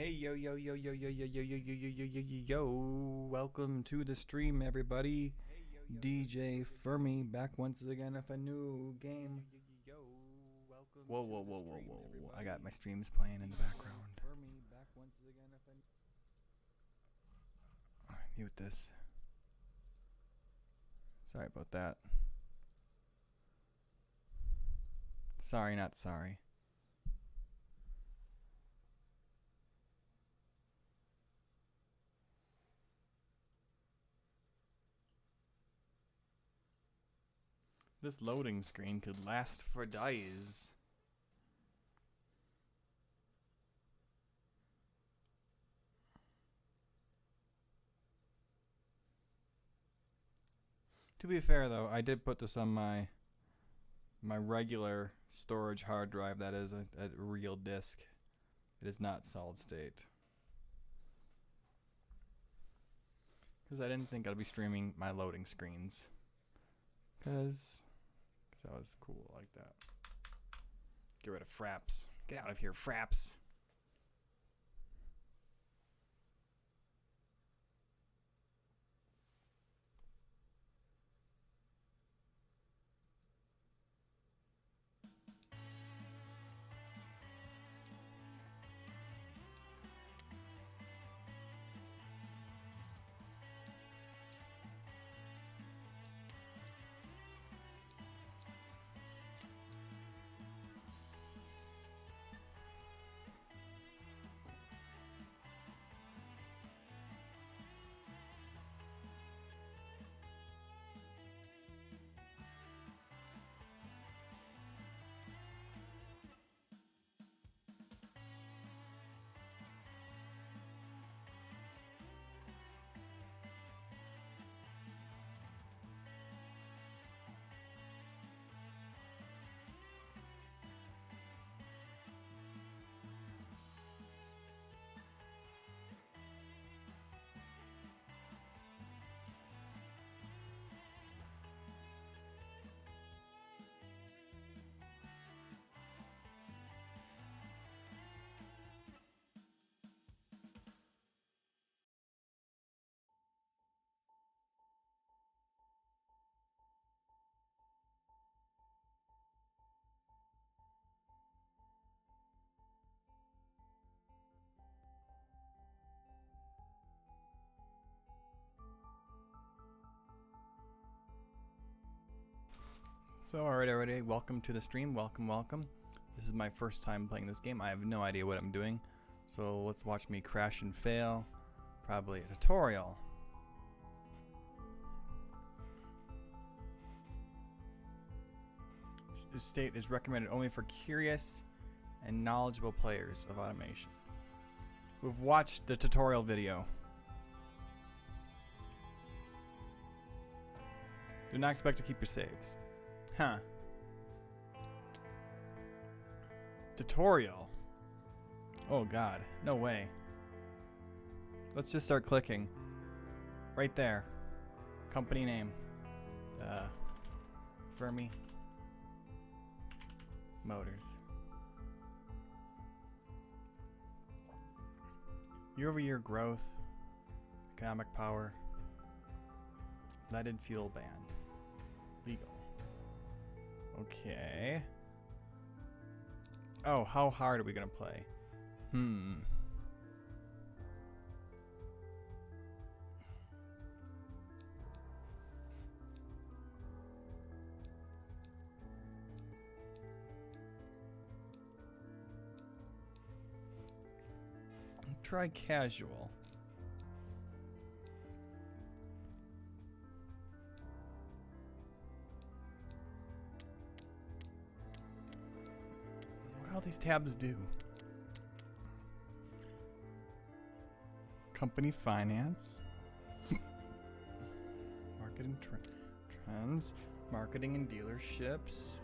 Hey yo yo yo yo yo yo yo yo yo yo yo yo yo yo! Welcome to the stream, everybody. DJ Fermi back once again with a new game. Whoa whoa whoa whoa whoa! I got my streams playing in the background. Mute this. Sorry about that. Sorry, not sorry. This loading screen could last for days. To be fair though, I did put this on my regular storage hard drive. That is a real disk. It is not solid state. Because I didn't think I'd be streaming my loading screens. Because that was cool like that. Get rid of Fraps. Get out of here, Fraps. So alright, welcome to the stream, welcome. This is my first time playing this game. I have no idea what I'm doing. So let's watch me crash and fail. Probably a tutorial. This state is recommended only for curious and knowledgeable players of automation who've watched the tutorial video. Do not expect to keep your saves. Huh. Tutorial. Oh god, no way. Let's just start clicking. Right there. Company name. Fermi Motors. Year-over-year growth. Economic power. Leaded fuel ban. Legal. Okay. Oh, how hard are we gonna play? Try casual. All these tabs do. Company finance. Marketing trends. Marketing and dealerships.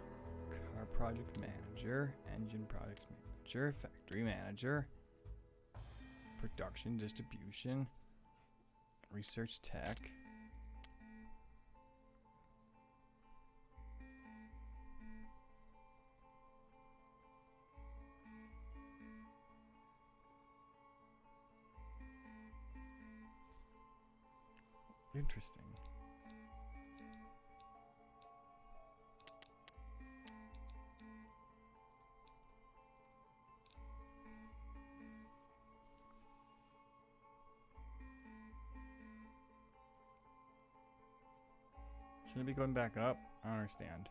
Car project manager. Engine project manager. Factory manager. Production distribution. Research tech. Interesting. Shouldn't it be going back up? I don't understand.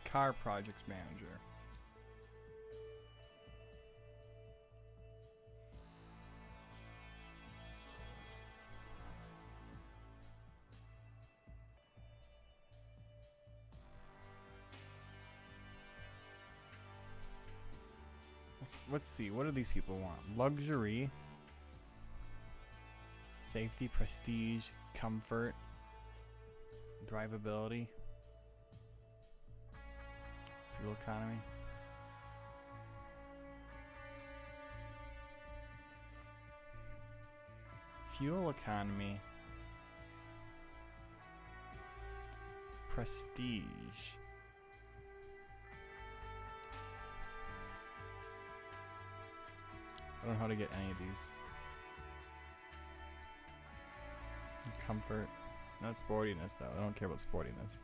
Car projects manager. Let's see. What do these people want? Luxury, safety, prestige, comfort, drivability, fuel economy. Fuel economy, prestige. I don't know how to get any of these. Comfort. Not sportiness though. I don't care about sportiness.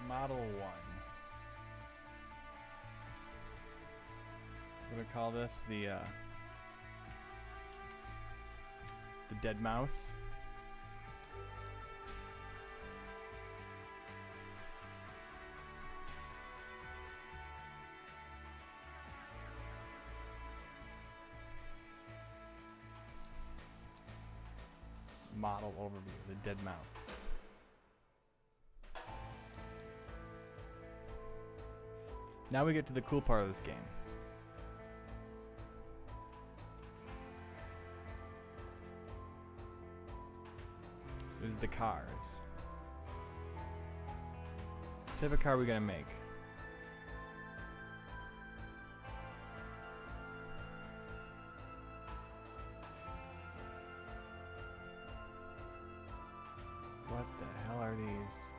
Model 1. I'm gonna call this the dead mouse. Model overview, the dead mouse. Now we get to the cool part of this game. This is the cars. What type of car are we gonna make? What the hell are these?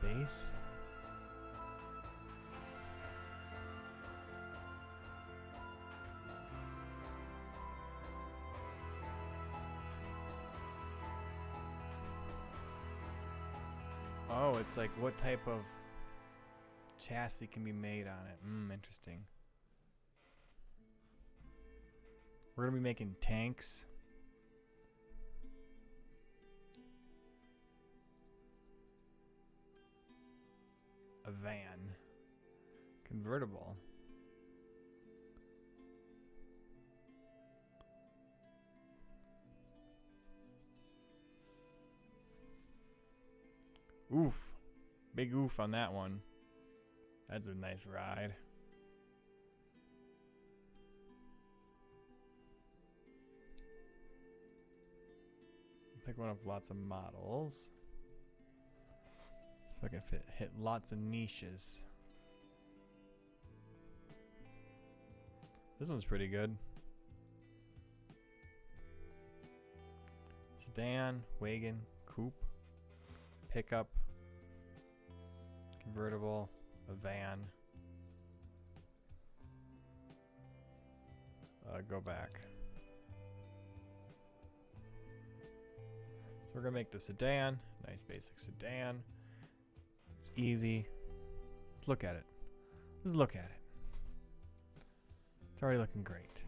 The base? Oh, it's like what type of chassis can be made on it. Interesting. We're gonna be making tanks. A van. Convertible. Oof. Big oof on that one. That's a nice ride. Pick one of lots of models. So I can hit lots of niches. This one's pretty good. Sedan, wagon, coupe, pickup, convertible, a van. Go back. So we're gonna make the sedan, nice basic sedan. It's easy. Let's look at it. Let's look at it. It's already looking great.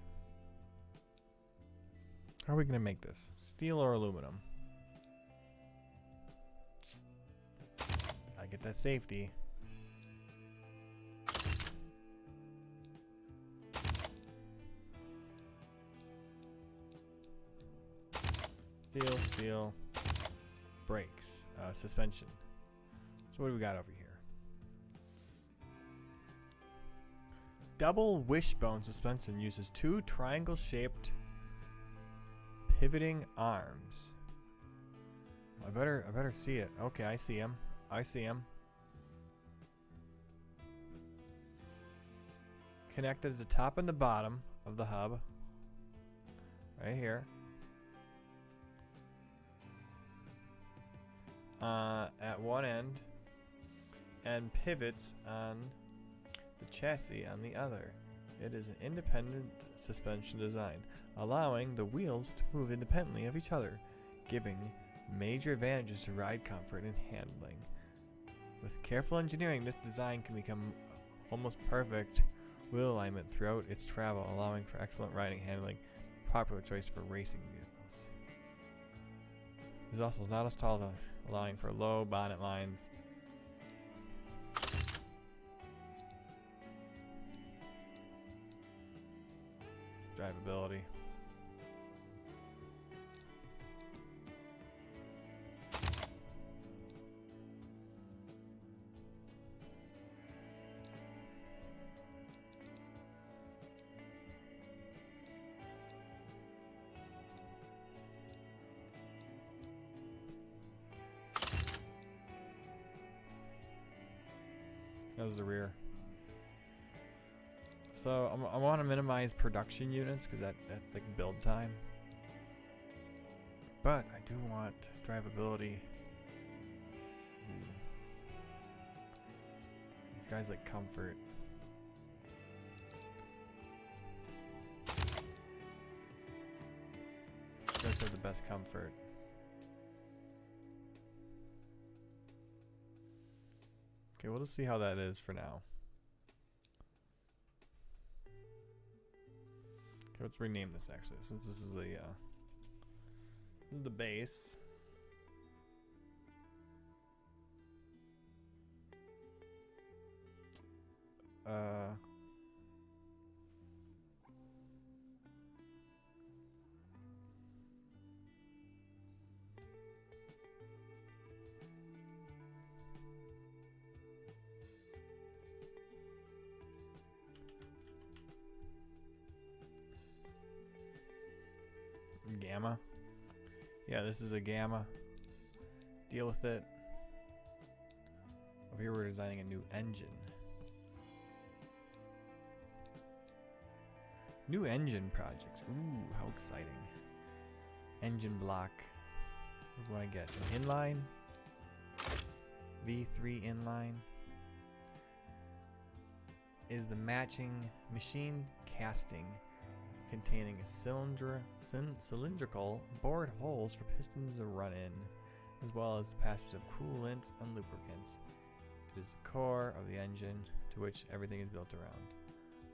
How are we gonna make this? Steel or aluminum? Gotta get that safety. Steel, steel, brakes, suspension. So what do we got over here? Double wishbone suspension uses two triangle-shaped pivoting arms. I better see it. Okay, I see him. I see him. Connected at the top and the bottom of the hub. Right here. at one end and pivots on the chassis on the other. It is an independent suspension design, allowing the wheels to move independently of each other, giving major advantages to ride comfort and handling. With careful engineering, this design can become almost perfect wheel alignment throughout its travel, allowing for excellent riding handling, popular choice for racing vehicles. It is also not as tall, allowing for low bonnet lines. It's drivability. That was the rear. So I want to minimize production units because that's like build time. But I do want drivability. These guys like comfort. These guys have the best comfort. Okay, we'll just see how that is for now. Okay, let's rename this actually, since this is the base. Gamma. Yeah, this is a Gamma. Deal with it. Over here we're designing a new engine. New engine projects. Ooh, how exciting. Engine block. What do I want to get? An inline. V3 inline. Is the matching machine casting containing a cylindrical bored holes for pistons to run in, as well as patches of coolants and lubricants. It is the core of the engine to which everything is built around.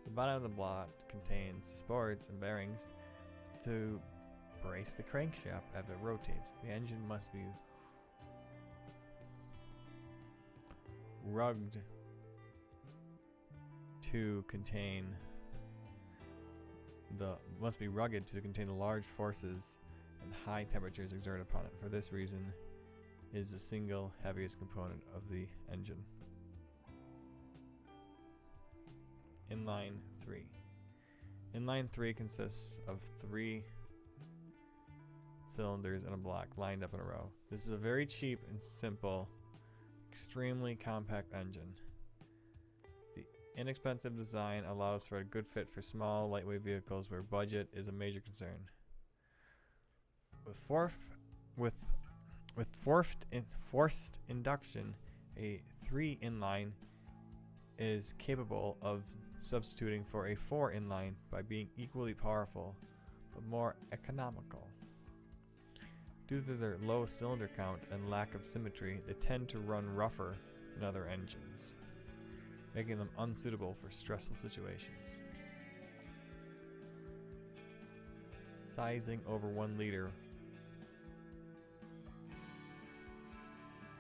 The bottom of the block contains supports and bearings to brace the crankshaft as it rotates. The engine must be rugged to contain the large forces and high temperatures exerted upon it. For this reason, it is the single heaviest component of the engine. Inline 3. Inline 3 consists of 3 cylinders in a block lined up in a row. This is a very cheap and simple, extremely compact engine. The inexpensive design allows for a good fit for small, lightweight vehicles where budget is a major concern. With forced induction, a 3 inline is capable of substituting for a 4 inline by being equally powerful but more economical. Due to their low cylinder count and lack of symmetry, they tend to run rougher than other engines, making them unsuitable for stressful situations. Sizing over 1 liter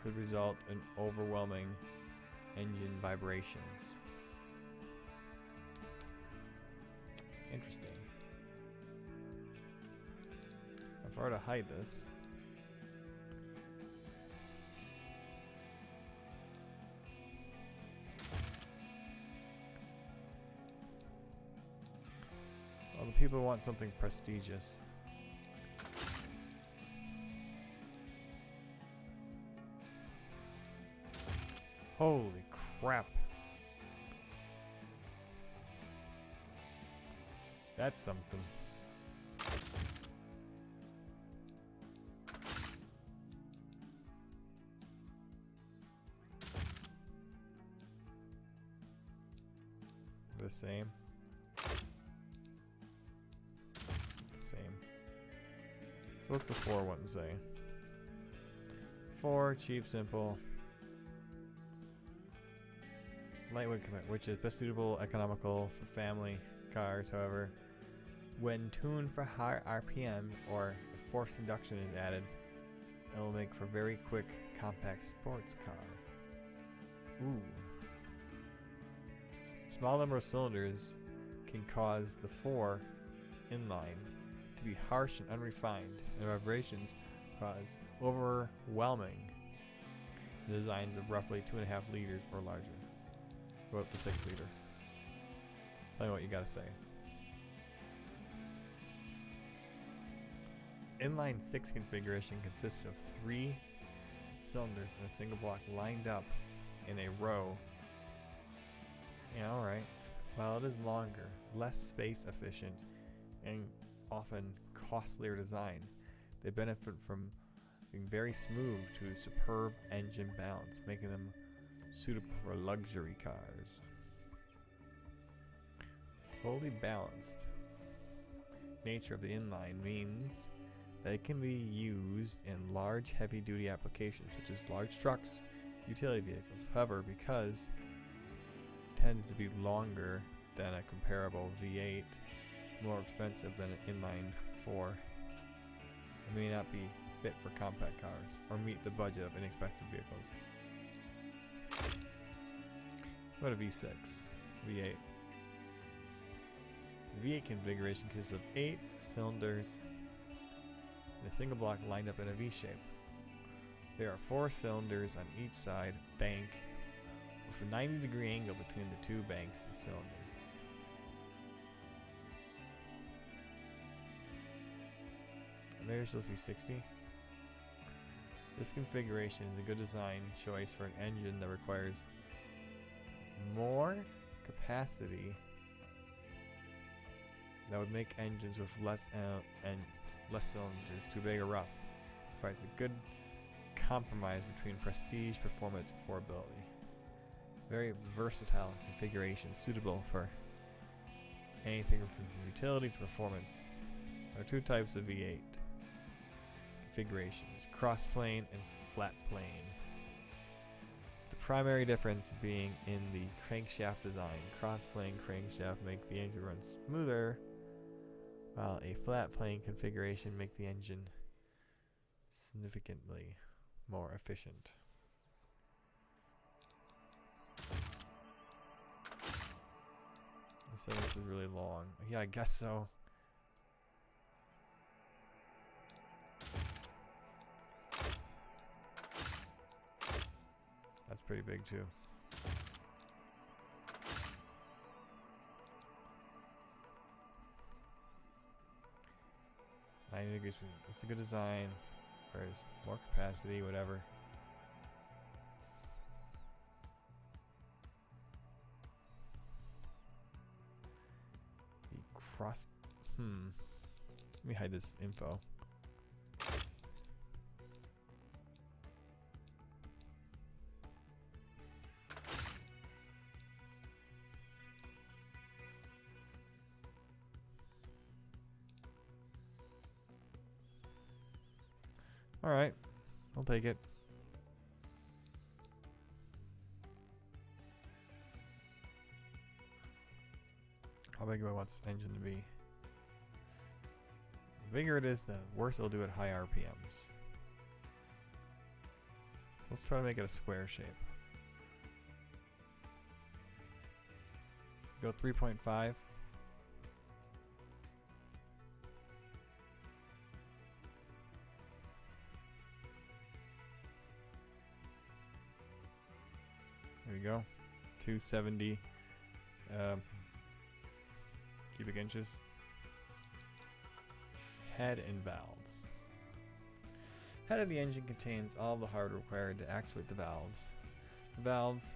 could result in overwhelming engine vibrations. Interesting. If I were to hide this, well, the people want something prestigious. Holy crap. That's something. same. Same. So what's the 4 one say? 4, cheap, simple. Lightweight, which is best suitable, economical for family cars. However, when tuned for high RPM or if forced induction is added, it will make for very quick, compact sports car. Ooh. Small number of cylinders can cause the 4 inline to be harsh and unrefined, and vibrations cause overwhelming designs of roughly 2.5 liters or larger. Go up to 6 liter. Tell me what you gotta say. Inline 6 configuration consists of 3 cylinders in a single block lined up in a row. Yeah, alright. While it is longer, less space efficient, and often costlier design, they benefit from being very smooth to superb engine balance, making them suitable for luxury cars. Fully balanced nature of the inline means that it can be used in large heavy-duty applications such as large trucks, utility vehicles. However, because it tends to be longer than a comparable V8, more expensive than an inline 4, it may not be fit for compact cars or meet the budget of inexpensive vehicles. What a V6, V8. The V8 configuration consists of 8 cylinders in a single block lined up in a V shape. There are 4 cylinders on each side bank with a 90-degree angle between the 2 banks and cylinders. Maybe supposed to be 60. This configuration is a good design choice for an engine that requires more capacity that would make engines with less cylinders too big or rough. Provides a good compromise between prestige, performance, and affordability. Very versatile configuration, suitable for anything from utility to performance. There are 2 types of V8 configurations: cross-plane and flat plane. The primary difference being in the crankshaft design. Cross-plane crankshaft make the engine run smoother, while a flat plane configuration make the engine significantly more efficient. So this is really long. Yeah, I guess so. That's pretty big too. $90. It's a good design. There's more capacity, whatever. The cross. Let me hide this info. Alright, I'll take it. How big do I want this engine to be? The bigger it is, the worse it'll do at high RPMs. So let's try to make it a square shape. Go 3.5. There we go. 270 cubic inches. Head and valves. Head of the engine contains all the hardware required to actuate the valves. The valves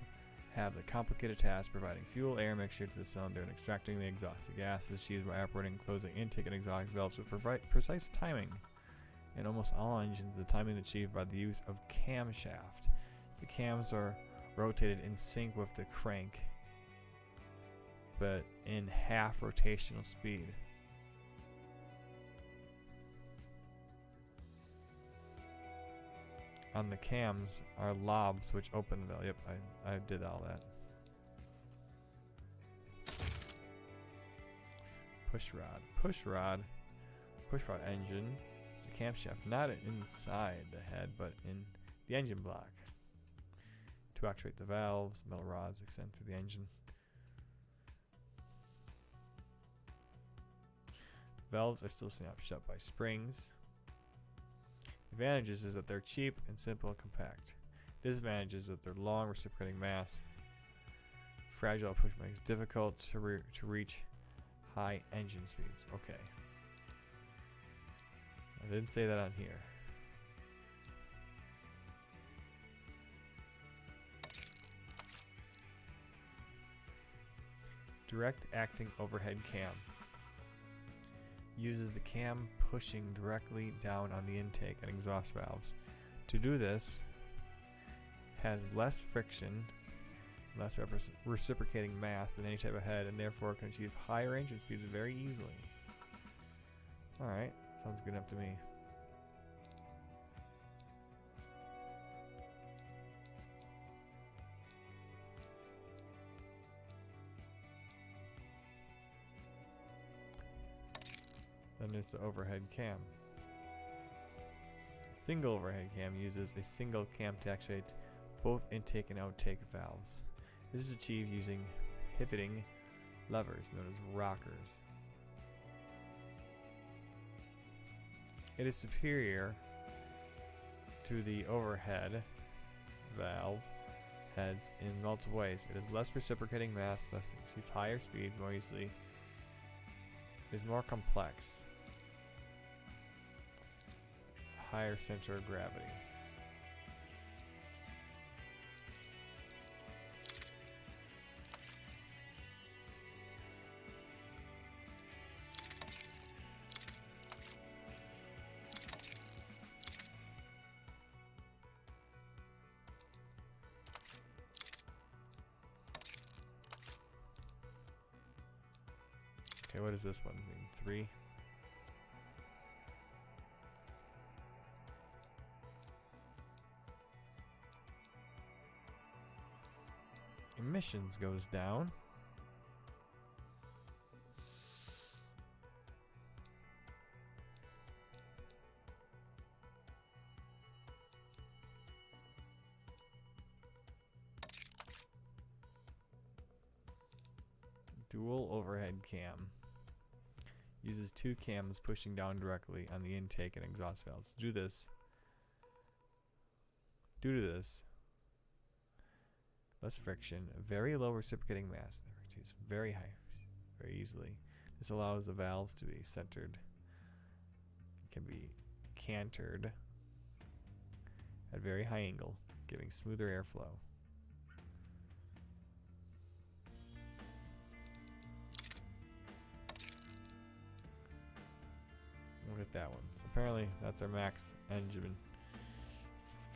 have the complicated task providing fuel air mixture to the cylinder and extracting the exhaust. The gas is achieved by operating and closing intake and exhaust valves with precise timing. In almost all engines, the timing is achieved by the use of camshaft. The cams are rotated in sync with the crank it in half rotational speed. On the cams are lobs which open the valve. Yep, I did all that. Push rod engine. It's a camshaft, not inside the head, but in the engine block. To actuate the valves, metal rods extend through the engine. Valves are still snapped shut by springs. Advantages is that they're cheap and simple and compact. Disadvantages is that they're long, reciprocating mass. Fragile push makes it difficult to reach high engine speeds. Okay. I didn't say that on here. Direct acting overhead cam. Uses the cam pushing directly down on the intake and exhaust valves. To do this, has less friction, less reciprocating mass than any type of head, and therefore can achieve higher engine speeds very easily. Alright, sounds good enough to me. Then there's the overhead cam. Single overhead cam uses a single cam to actuate both intake and outtake valves. This is achieved using pivoting levers known as rockers. It is superior to the overhead valve heads in multiple ways. It has less reciprocating mass, thus achieves higher speeds more easily. It is more complex. Higher center of gravity. Okay, what does this one mean? 3? Emissions goes down. Dual overhead cam. Uses 2 cams pushing down directly on the intake and exhaust valves. Due to this, less friction, very low reciprocating mass, very high, very easily. This allows the valves to be centered, can be cantered at very high angle, giving smoother airflow. Look at that one. So apparently that's our max engine.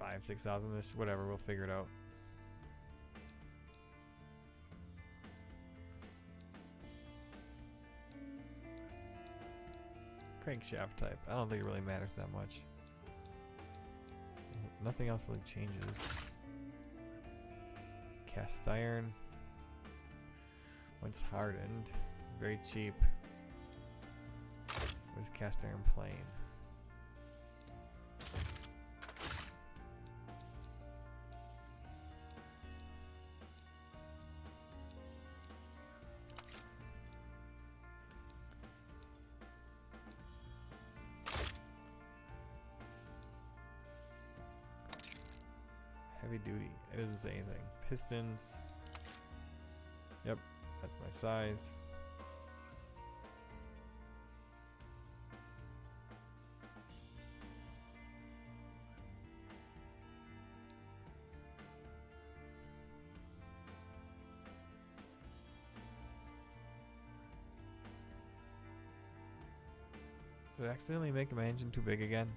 5,000-6,000-ish, whatever, we'll figure it out. Crankshaft type. I don't think it really matters that much. Nothing else really changes. Cast iron. Once hardened, very cheap. Where's cast iron plane? Heavy duty. It doesn't say anything. Pistons. Yep, that's my size. Did I accidentally make my engine too big again?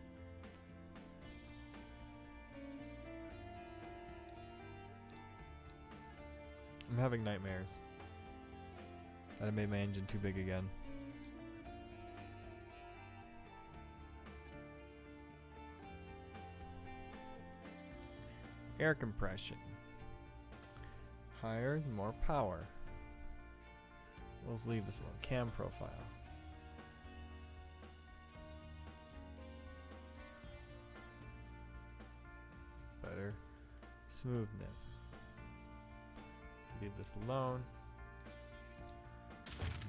I'm having nightmares. I made my engine too big again. Air compression. Higher, more power. Let's leave this alone. Cam profile. Better smoothness. Leave this alone.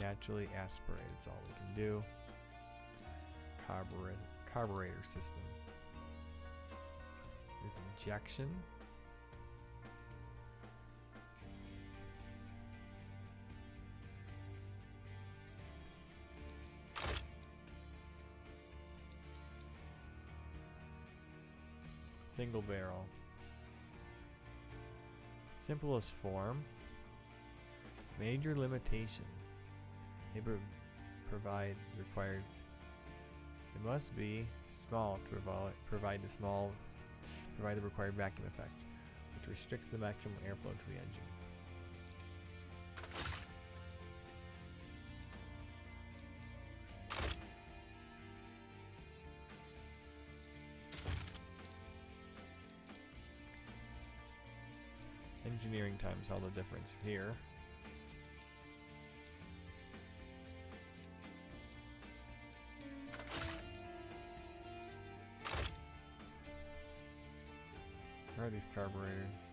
Naturally aspirate. It's all we can do. Carburetor system. There's injection. Single barrel. Simplest form. Major limitation. They provide required. It must be small to provide the required vacuum effect, which restricts the maximum airflow to the engine. Engineering times all the difference here. Where are these carburetors?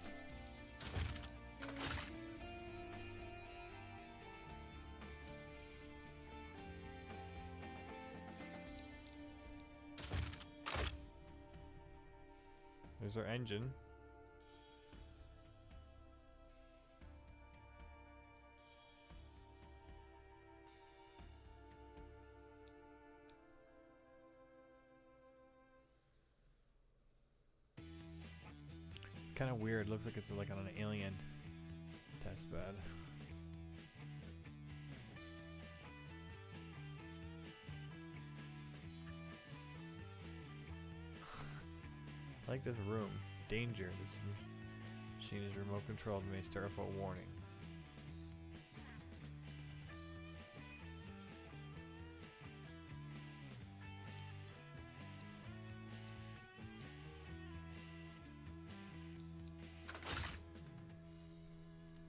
There's our engine. Kind of weird. Looks like it's like on an alien test bed. I like this room. Danger. This machine is remote controlled and may start off a warning.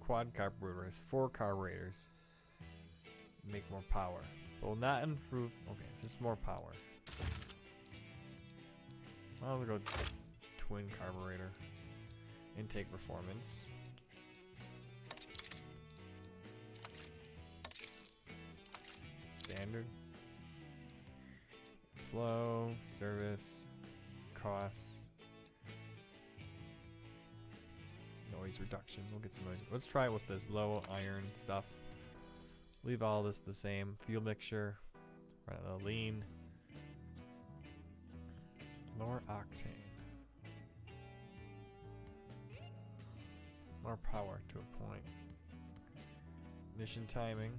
Quad carburetors, 4 carburetors make more power, but will not improve. Okay, it's just more power. Well, we'll go twin carburetor. Intake performance. Standard. Flow, service, cost. Noise reduction. We'll get some noise. Let's try it with this low iron stuff. Leave all this the same. Fuel mixture. Run a lean. Lower octane. More power to a point. Ignition timing.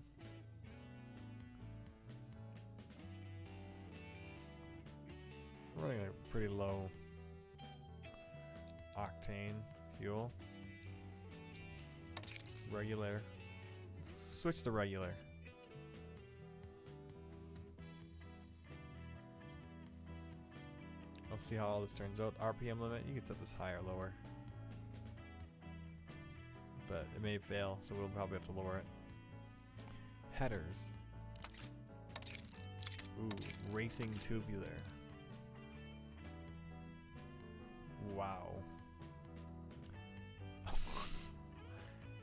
Running a pretty low octane fuel. Regular. Switch to regular. I'll see how all this turns out. RPM limit, you can set this higher or lower. But it may fail, so we'll probably have to lower it. Headers. Ooh, racing tubular. Wow.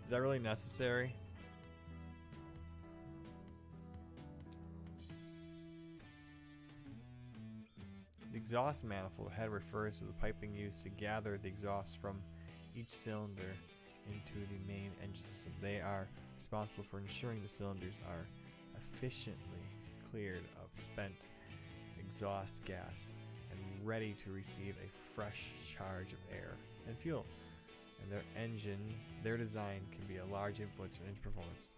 Is that really necessary? The exhaust manifold head refers to the piping used to gather the exhaust from each cylinder into the main engine system. They are responsible for ensuring the cylinders are efficiently cleared of spent exhaust gas and ready to receive a fresh charge of air and fuel. And their design can be a large influence on engine performance.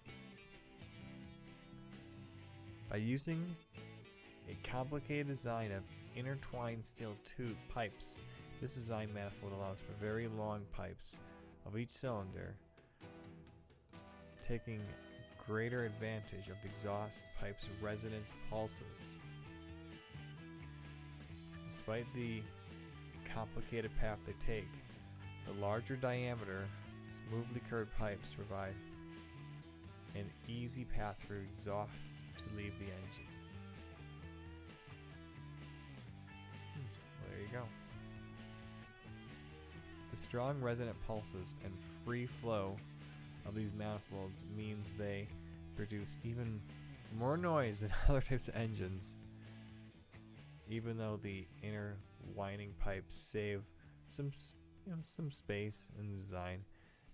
By using a complicated design of intertwined steel tube pipes, this design manifold allows for very long pipes of each cylinder, taking greater advantage of the exhaust pipe's resonance pulses. Despite the complicated path they take, the larger diameter, smoothly curved pipes provide an easy path through exhaust to leave the engine. Well, there you go. The strong resonant pulses and free flow of these manifolds means they produce even more noise than other types of engines, even though the inner winding pipes save some space in the design.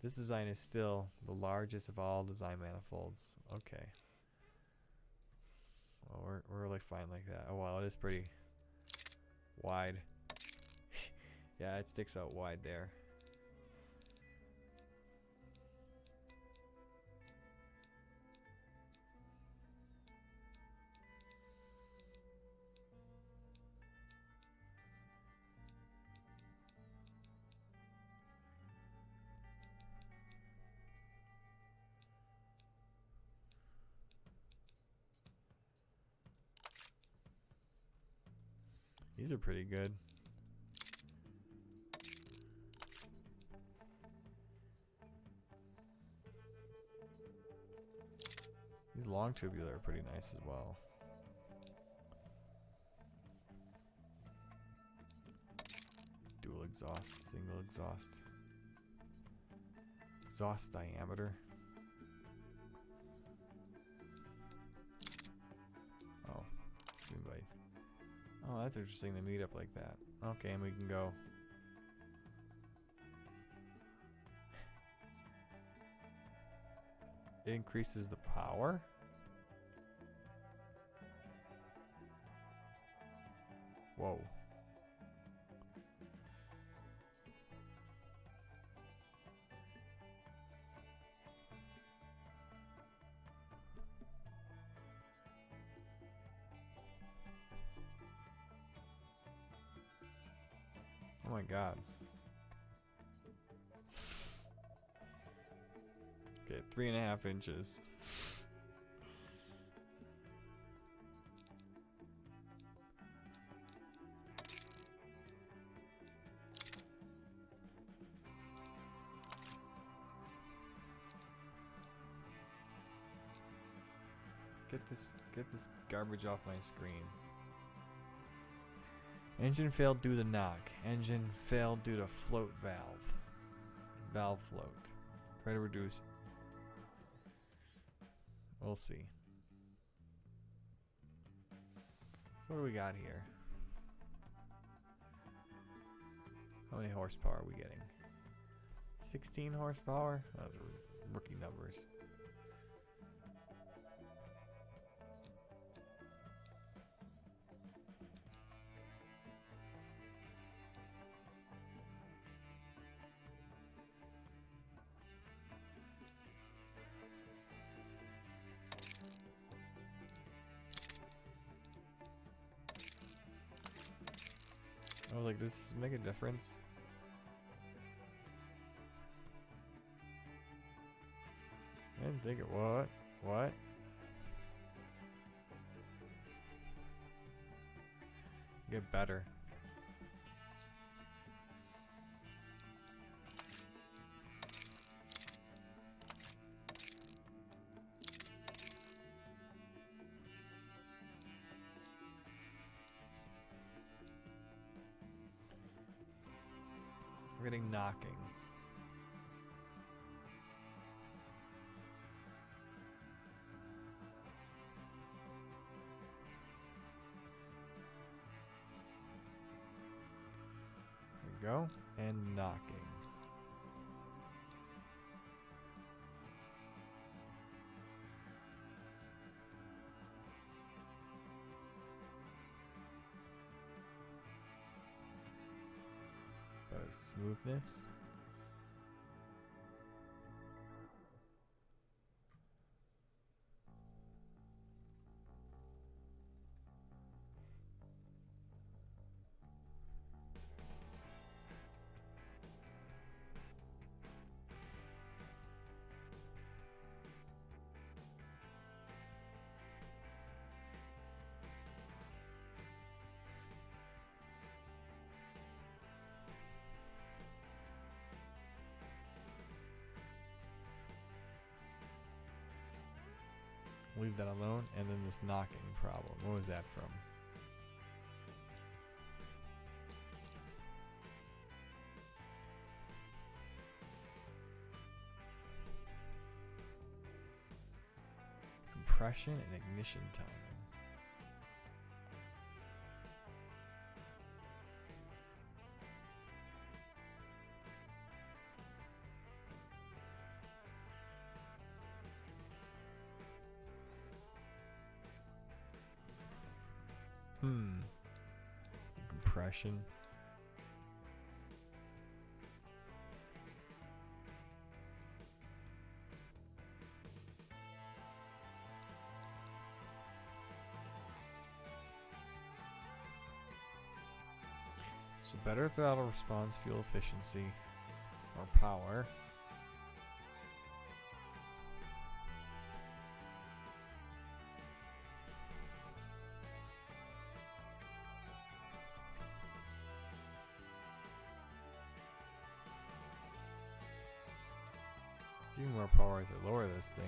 This design is still the largest of all design manifolds. Okay. Well, we're really fine like that. Oh wow, it is pretty wide. Yeah, it sticks out wide there. These are pretty good. These long tubular are pretty nice as well. Dual exhaust, single exhaust. Exhaust diameter. Oh, invite. Oh, that's interesting. They meet up like that. Okay, and we can go. It increases the power. Whoa. Oh my god. Okay, 3.5 inches. Get this garbage off my screen. Engine failed due to knock. Engine failed due to float valve. Valve float. Try to reduce. We'll see. So what do we got here? How many horsepower are we getting? 16 horsepower? Those are rookie numbers. I was like, does this make a difference? I didn't think it would. What? Get better. We're getting knocking. There we go. And knocking. Smoothness. Leave that alone. And then this knocking problem. What was that from? Compression and ignition timing. Compression. So better throttle response, fuel efficiency, or power. Give me more power to lower this thing.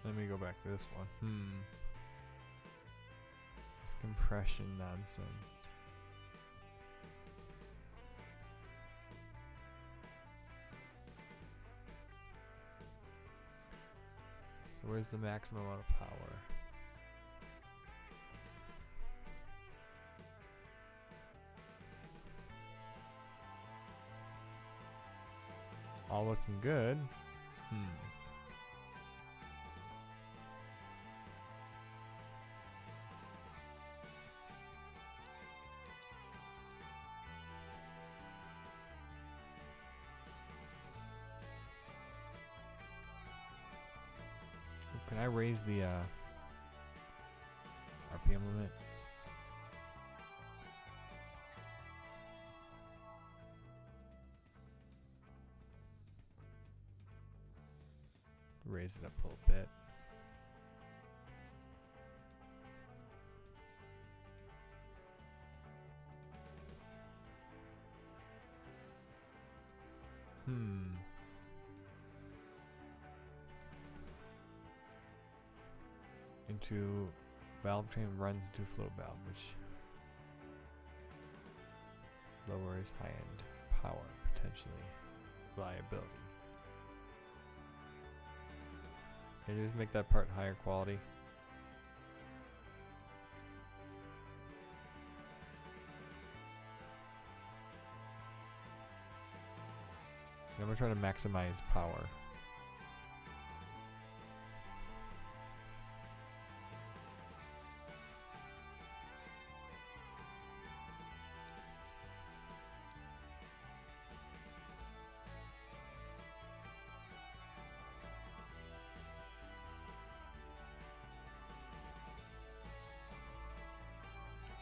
Let me go back to this one. This compression nonsense. So where's the maximum amount of power? All looking good. Can I raise the RPM limit? Raise it up a little bit. Into valve train runs into flow valve, which lowers high-end power, potentially reliability. Can you just make that part higher quality? I'm gonna try to maximize power.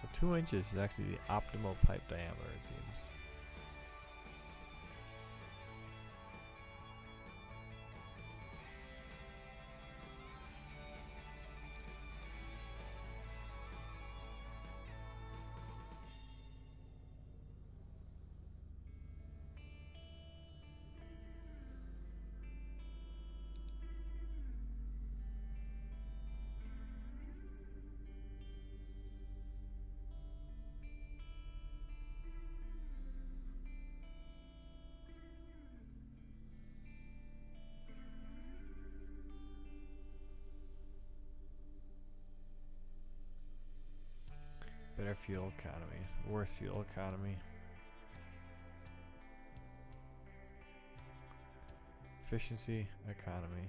So 2 inches is actually the optimal pipe diameter, it seems. Better fuel economy, worse fuel economy. Efficiency, economy.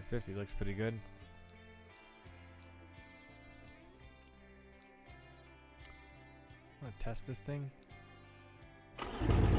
50 looks pretty good. I'm gonna test this thing. Whoa.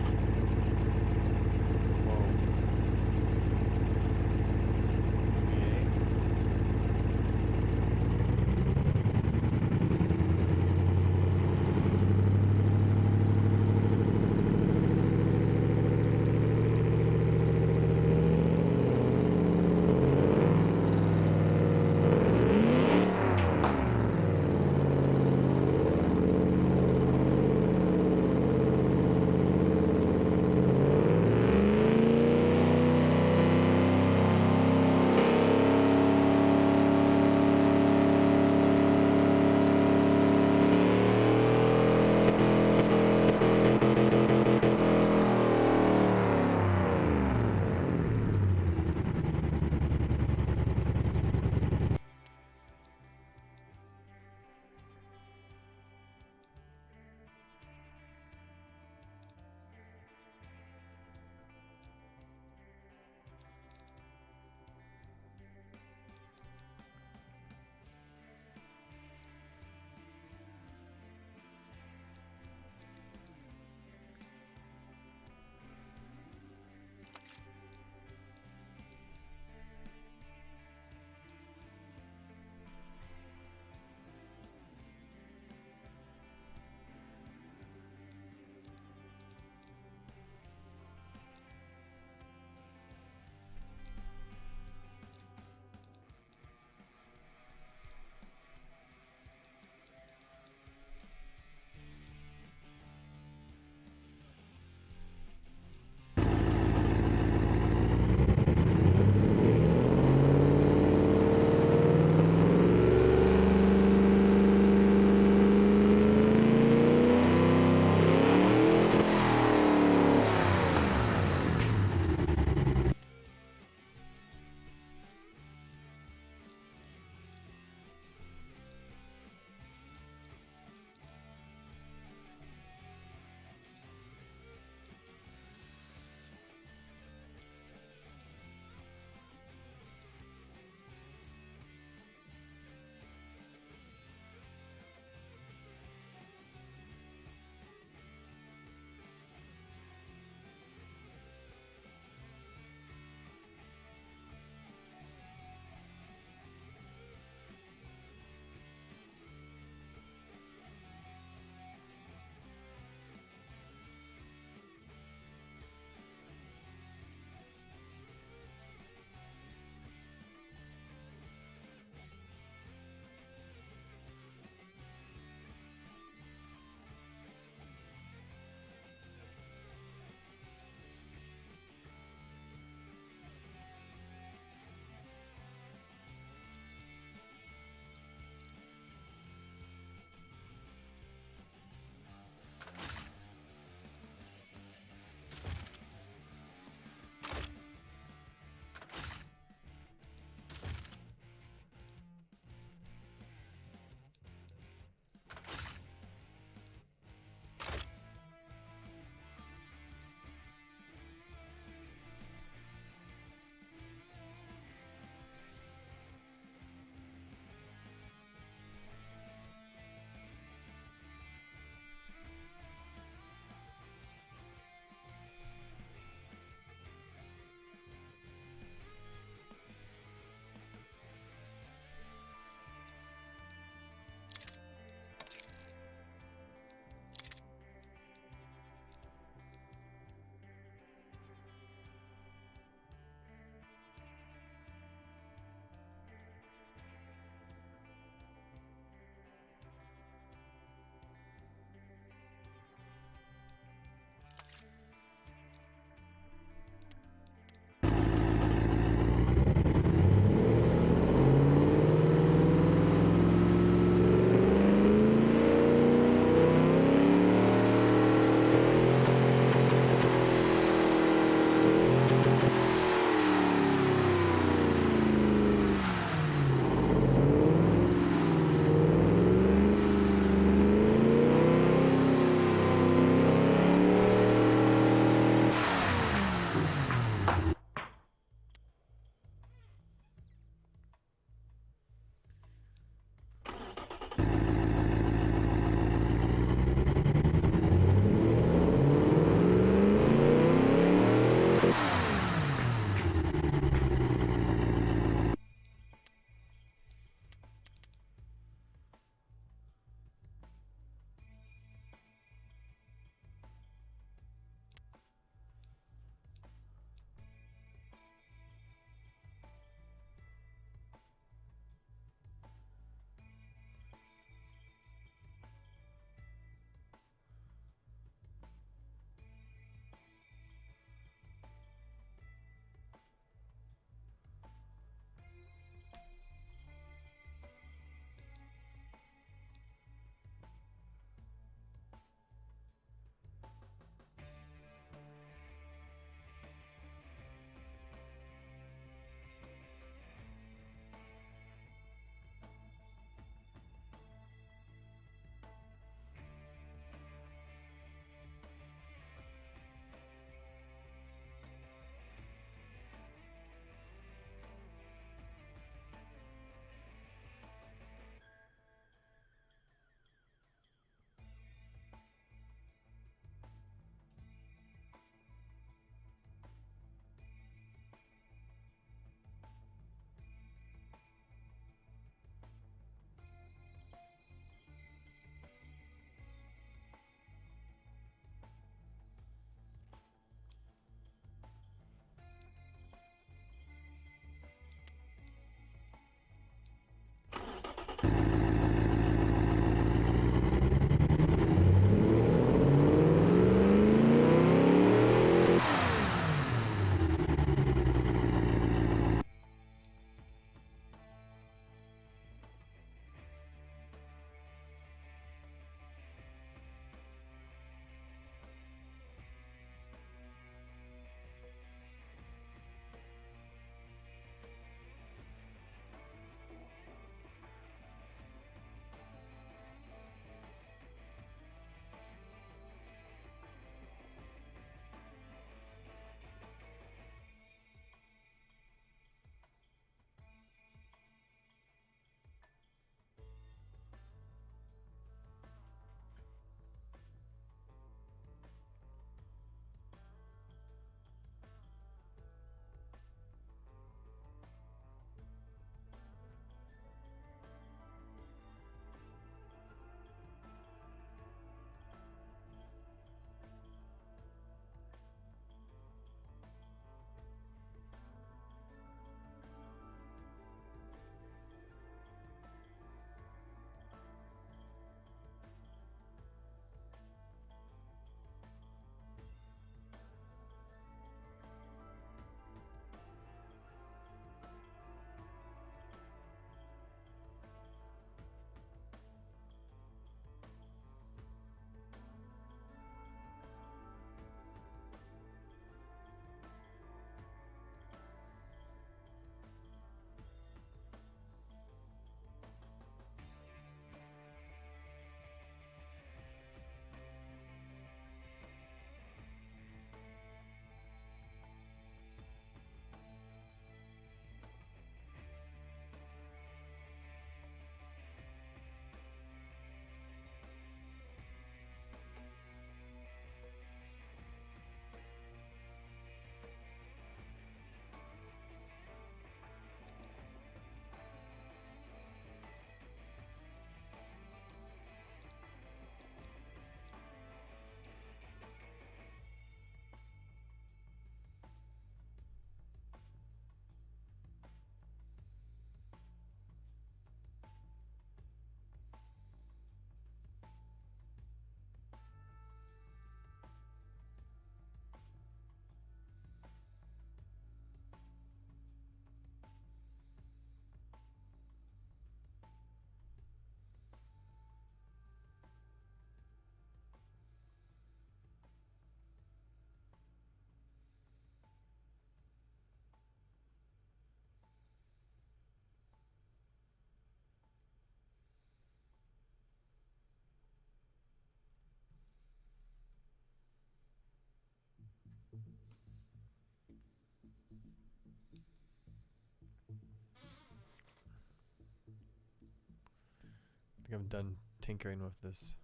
I'm done tinkering with this.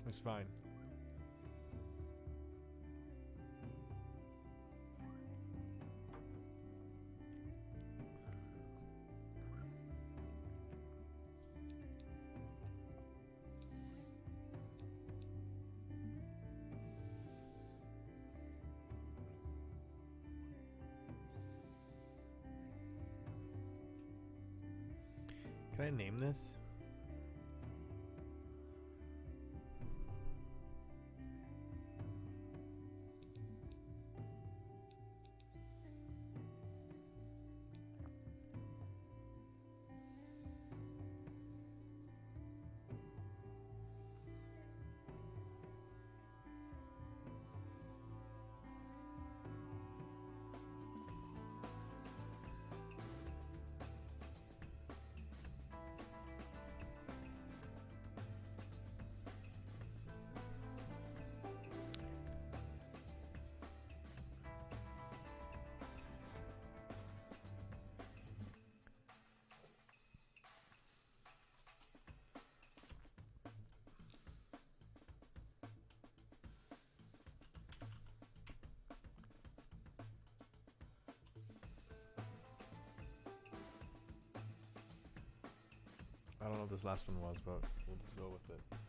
It's fine. Can I name this? I don't know what this last one was, but we'll just go with it.